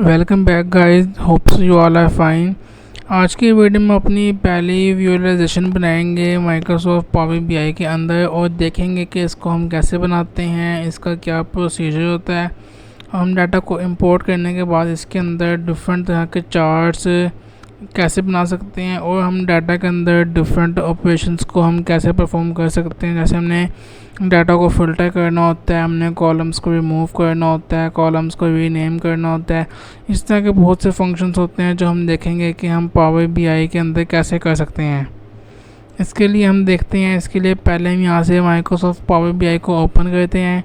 Welcome back guys, hopes you all are fine. आज की video में अपनी पहली विजुअलाइजेशन बनाएंगे माइक्रोसॉफ्ट पावर बीआई के अंदर और देखेंगे कि इसको हम कैसे बनाते हैं, इसका क्या प्रोसीजर होता है। हम डाटा को इंपोर्ट करने के बाद इसके अंदर डिफरेंट तरह के चार्ट्स कैसे बना सकते हैं और हम डाटा के अंदर डिफरेंट ऑपरेशंस को हम कैसे परफॉर्म कर सकते हैं। जैसे हमने डाटा को फ़िल्टर करना होता है, हमने कॉलम्स को रिमूव करना होता है, कॉलम्स को रीनेम करना होता है। इस तरह के बहुत से फंक्शंस होते हैं जो हम देखेंगे कि हम पावर बीआई के अंदर कैसे कर सकते हैं। इसके लिए हम देखते हैं, इसके लिए पहले हम यहाँ से माइक्रोसॉफ्ट पावर बीआई को ओपन करते हैं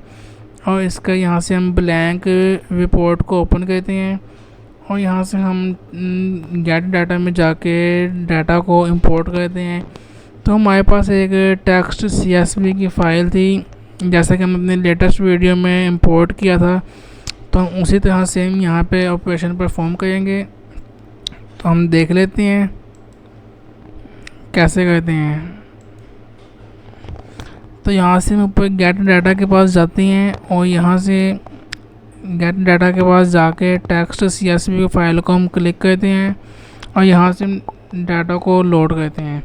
और इसका यहाँ से हम ब्लैंक रिपोर्ट को ओपन करते हैं और यहाँ से हम गेट डाटा में जाके डाटा को इंपोर्ट करते हैं। तो हमारे पास एक टेक्स्ट CSV की फ़ाइल थी, जैसा कि हम अपने लेटेस्ट वीडियो में इंपोर्ट किया था। तो हम उसी तरह से हम यहाँ पे ऑपरेशन परफॉर्म करेंगे। तो हम देख लेते हैं कैसे करते हैं। तो यहाँ से हम ऊपर गेट डाटा के पास जाते हैं और यहाँ से गेट डाटा के पास जाके टेक्स्ट CSV की फ़ाइल को हम क्लिक करते हैं और यहाँ से डाटा को लोड करते हैं।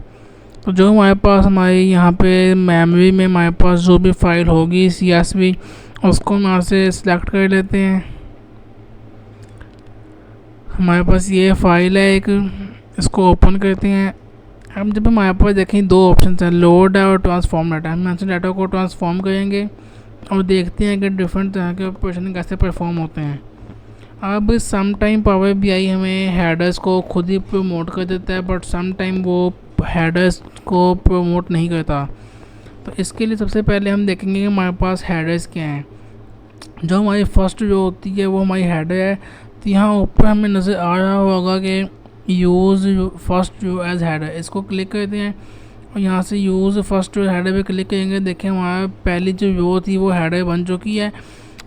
तो जो हमारे पास हमारी यहाँ पे मेमोरी में हमारे पास जो भी फ़ाइल होगी CSV, उसको हम यहाँ से सिलेक्ट कर लेते हैं। हमारे पास ये फ़ाइल है एक, इसको ओपन करते हैं। अब जब हमारे पास देखें दो ऑप्शन हैं, लोड है और ट्रांसफॉर्म डाटा। हम यहाँ से डाटा को ट्रांसफॉर्म करेंगे और देखते हैं कि डिफरेंट तरह के ऑपरेशन कैसे परफॉर्म होते हैं। अब सम टाइम पावर बीआई हमें हेडर्स को खुद ही प्रमोट कर देता है, बट सम टाइम वो हेडर्स को प्रमोट नहीं करता। तो इसके लिए सबसे पहले हम देखेंगे कि हमारे पास हेडर्स क्या हैं। जो हमारी फर्स्ट जो होती है वो हमारी हेडर है। तो यहाँ ऊपर हमें नज़र आ रहा होगा कि use first view as header, इसको क्लिक करते हैं और यहाँ से यूज़ फर्स्ट व्यू हेडर पे क्लिक करेंगे। देखें हमारा पहली जो व्यू थी वो हेडर बन चुकी है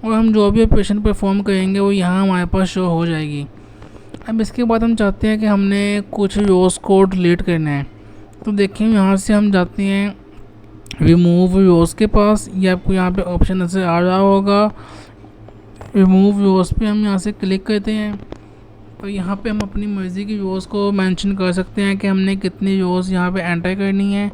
और हम जो भी ऑपरेशन परफॉर्म करेंगे वो यहाँ हमारे पास शो हो जाएगी। अब इसके बाद हम चाहते हैं कि हमने कुछ रोज़ को डिलीट करना है। तो देखें यहाँ से हम जाते हैं रिमूव रोज़ के पास, ये आपको यहाँ पे ऑप्शन नज़र आ रहा होगा रिमूव रोज़ पे। हम यहाँ से क्लिक करते हैं तो यहाँ पे हम अपनी मर्ज़ी की रोज़ को मेंशन कर सकते हैं कि हमने कितनी रोज़ यहाँ पे एंटर करनी है।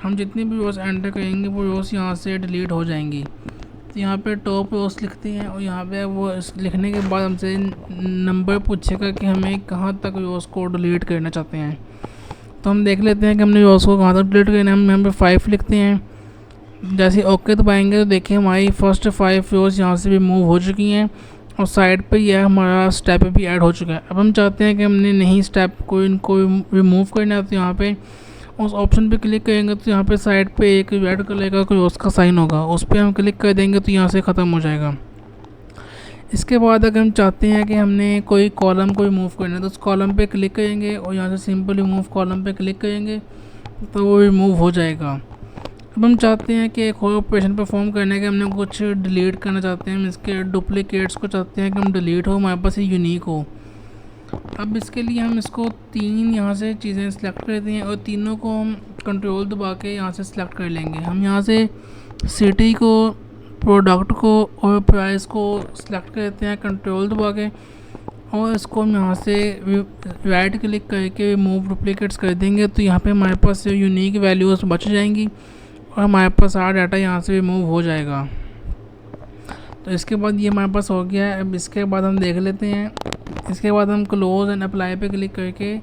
हम जितनी भी रोज़ एंटर करेंगे वो रोज़ यहाँ से डिलीट हो जाएंगी। तो यहाँ पे टॉप रोज़ लिखते हैं और यहाँ पे वो लिखने के बाद हमसे नंबर पूछेगा कि हमें कहाँ तक रोज़ को डिलीट करना चाहते हैं। तो हम देख लेते हैं कि हमने रोज़ को कहाँ तक डिलीट करना है। हम यहाँ पे 5 लिखते हैं। जैसे ओके दबाएंगे तो देखिए हमारी फर्स्ट 5 रोज़ यहाँ से भी मूव हो चुकी हैं और साइड पे यह हमारा स्टेप भी ऐड हो चुका है। अब हम चाहते हैं कि हमने नहीं स्टेप को इनको रिमूव करना है। तो यहाँ पे उस ऑप्शन पे क्लिक करेंगे तो यहाँ पे साइड पे एक रेड कलर का कोई रोज़ का साइन होगा, उस पर हम क्लिक कर देंगे तो यहाँ से ख़त्म हो जाएगा। इसके बाद अगर हम चाहते हैं कि हमने कोई कॉलम को रिमूव करना है तो उस कॉलम पे क्लिक करेंगे और यहाँ से सिंपल रिमूव कॉलम पे क्लिक करेंगे तो वो रिमूव हो जाएगा। अब हम चाहते हैं कि एक और ऑपरेशन परफॉर्म करने के हमने कुछ डिलीट करना चाहते हैं, हम इसके डुप्लीकेट्स को चाहते हैं कि हम डिलीट हो, हमारे पास ये यूनिक हो। अब इसके लिए हम इसको 3 यहाँ से चीज़ें सेलेक्ट करते हैं और तीनों को हम कंट्रोल दबा के यहाँ से सिलेक्ट कर लेंगे। हम यहाँ से सिटी को, प्रोडक्ट को और प्राइस को सिलेक्ट करते हैं कंट्रोल दबा के और इसको हम यहाँ से राइट क्लिक करके रिमूव डुप्लीकेट्स कर देंगे। तो यहाँ पे हमारे पास यूनिक वैल्यूज़ बच जाएंगी और हमारे पास सारा डाटा यहाँ से रिमूव हो जाएगा। तो इसके बाद ये हमारे पास हो गया है। अब इसके बाद हम देख लेते हैं। इसके बाद हम क्लोज एंड अप्लाई पे क्लिक करके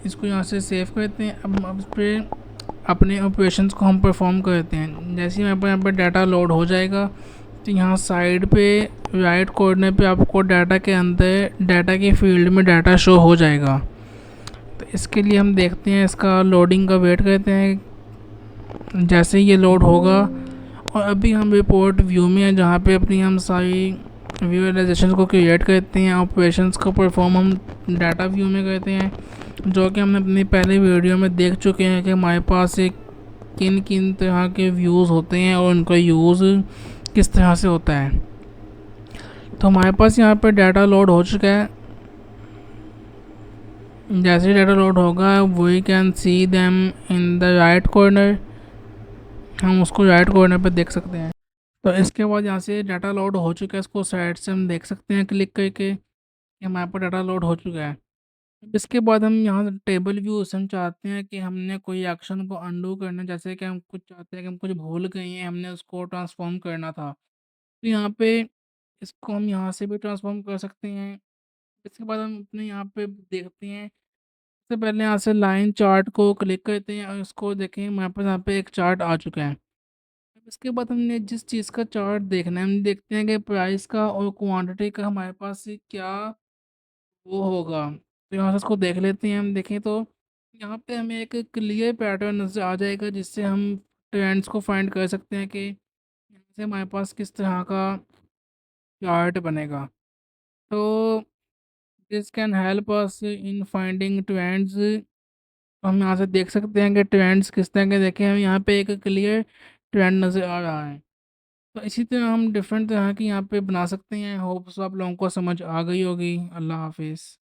इसको यहाँ से सेव करते हैं। अब इस पर अपने ऑपरेशंस को हम परफॉर्म करते हैं। जैसे ही यहाँ पे डाटा लोड हो जाएगा तो यहाँ साइड पे राइट कॉर्नर पे आपको डाटा के अंदर डाटा के फील्ड में डाटा शो हो जाएगा। तो इसके लिए हम देखते हैं, इसका लोडिंग का वेट करते हैं। जैसे ये लोड होगा और अभी हम रिपोर्ट व्यू में हैं जहाँ पे अपनी हम सारी विजुअलाइजेशन को क्रिएट करते हैं। ऑपरेशंस को परफॉर्म हम डाटा व्यू में करते हैं, जो कि हमने अपनी पहले वीडियो में देख चुके हैं कि हमारे पास एक किन किन तरह के व्यूज़ होते हैं और उनका यूज़ किस तरह से होता है। तो हमारे पास यहाँ पर डाटा लोड हो चुका है। जैसे ही डाटा लोड होगा we can see them in the right corner, हम उसको राइट कॉर्नर पर देख सकते हैं। तो इसके बाद यहाँ से डाटा लोड हो चुका है, इसको साइड से हम देख सकते हैं क्लिक करके कि हमारे पास डाटा लोड हो चुका है। अब इसके बाद हम यहाँ से टेबल व्यू से हम चाहते हैं कि हमने कोई एक्शन को अंडू करना है, जैसे कि हम कुछ चाहते हैं कि हम कुछ भूल गए हैं, हमने उसको ट्रांसफ़ॉर्म करना था। तो यहाँ पे इसको हम यहाँ से भी ट्रांसफ़ॉर्म कर सकते हैं। इसके बाद हम अपने यहाँ पे देखते हैं, सबसे पहले यहाँ से लाइन चार्ट को क्लिक करते हैं और इसको देखें हमारे पास यहाँ पे एक चार्ट आ चुका है। अब इसके बाद हमने जिस चीज़ का चार्ट देखना है, हम देखते हैं कि प्राइस का और क्वांटिटी का हमारे पास क्या वो होगा। तो यहाँ से इसको देख लेते हैं, हम देखें तो यहाँ पे हमें एक क्लियर पैटर्न नज़र आ जाएगा, जिससे हम ट्रेंड्स को फाइंड कर सकते हैं कि यहाँ से हमारे पास किस तरह का चार्ट बनेगा। तो this can help us in finding trends. हम यहाँ से देख सकते हैं कि ट्रेंड्स किस तरह के देखें, हम यहाँ पे एक क्लियर ट्रेंड नज़र आ रहा है। तो इसी तरह हम डिफरेंट तरह की यहाँ पे बना सकते हैं। होप्स आप लोगों को समझ आ गई होगी। अल्लाह हाफिज़।